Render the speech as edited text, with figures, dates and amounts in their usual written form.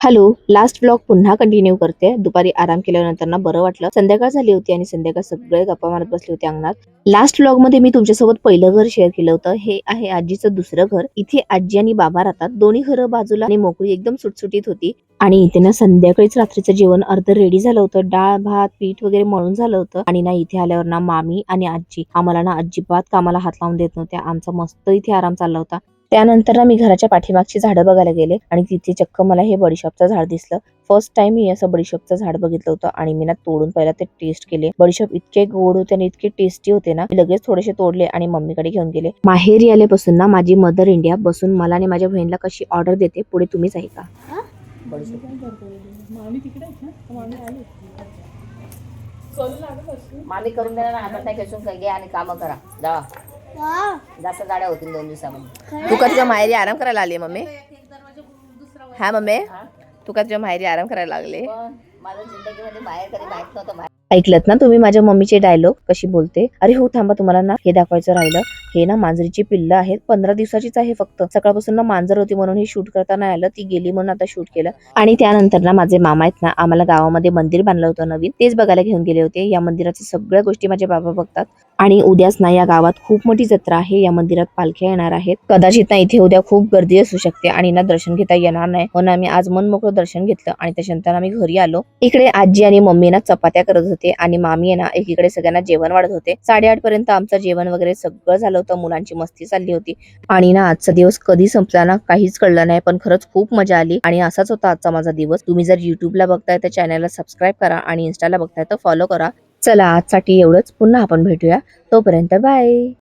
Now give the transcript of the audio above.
Hello, last vlog पुन्हा continue करते. दुपारी आराम केल्यानंतर ना बरं वाटलं. संध्याकाळ झाली होती आणि संध्याकाळ सगळे गप्पा मारत बसले होते अंगणात. लास्ट व्लॉग मध्ये मी तुमच्यासोबत पहिलं घर शेअर केलं होतं. हे आहे आजीचं दुसरं घर. इथे आजी आणि बाबा राहतात. दोन्ही घरं बाजूला आणि मोकळी एकदम सुटसुटीत होती. आणि इथे ना संध्याकाळीच रात्रीचं जेवण अर्ध रेडी झालं होतं. डाळ भात पीठ वगैरे मळून झालं होतं. आणि ना इथे आल्यावर ना मामी आणि आजी आम्हाला ना अजिबात कामाला हात लावून देत नव्हत्या. आमचा मस्त इथे आराम चालला होता. त्यानंतर ना मी घराच्या पाठीमागची झाडं बघायला गेले आणि तिथे चक्क मला हे बडीशॉपचं झाड दिसलं. फर्स्ट टाइम मी असं बडीशॉपचं झाड बघितलं होतं आणि मी ना तोडून पहिला ते टेस्ट केले. बडीशॉप इतके गोड होते आणि इतके टेस्टी होते ना, मी लगेच थोडेसे तोडले आणि मम्मीकडे घेऊन गेले. माहेरी आल्यापासून ना माझी मदर इंडिया बसून मला आणि माझ्या बहिणीला कशी ऑर्डर देते पुढे तुम्हीच ऐका. मामी करून देणार ना, आपण काय कसून घे आणि कामं करा जा. जास्त गाड्या होतील 2 दिवसामध्ये. तू का तुझ्या माहेरी आराम करायला आली मम्मी? हा मम्मी, तू का तुझ्या माहेरी आराम करायला लागले? पण माझ्या जिंदगीमध्ये बाहेर कधी माहित नव्हतं. ऐकलत ना तुम्ही माझ्या मम्मीचे डायलॉग कशी बोलते? अरे हो थांबा, तुम्हाला ना हे दाखवायचं राहिलं. हे ना मांजरीची पिल्लं आहेत. 15 दिवसाचीच आहे फक्त. सकाळपासून ना मांजर होती म्हणून हे शूट करता नाही आलं. ती गेली म्हणून आता शूट केलं. आणि त्यानंतर ना माझे मामा आहेत ना, आम्हाला गावामध्ये मंदिर बांधलं होतं नवीन. तेच बघायला घेऊन गेले होते. या मंदिराच्या सगळ्या गोष्टी माझे बाबा बघतात. आणि उद्याच ना या गावात खूप मोठी जत्रा आहे. या मंदिरात पालख्या येणार आहेत. कदाचित ना इथे उद्या खूप गर्दी असू शकते आणि ना दर्शन घेता येणार नाही. म्हणून आम्ही आज मन मोकळं दर्शन घेतलं आणि त्याच्यानंतर आम्ही घरी आलो. इकडे आजी आणि मम्मी ना चपात्या करत होते आणि मामी आहे ना एकीकडे सगळ्यांना जेवण वाढत होते. 8:30 पर्यंत आमचं जेवण वगैरे सगळं झालं होतं. मुलांची मस्ती चालली होती आणि ना आजचा दिवस कधी संपला ना काहीच कळलं नाही. पण खरंच खूप मजा आली आणि असाच होता आजचा माझा दिवस. तुम्ही जर युट्यूबला बघताय तर चॅनलला सबस्क्राईब करा आणि इन्स्टाला बघताय तर फॉलो करा. चला आजसाठी एवढंच. पुन्हा आपण भेटूया. तोपर्यंत बाय.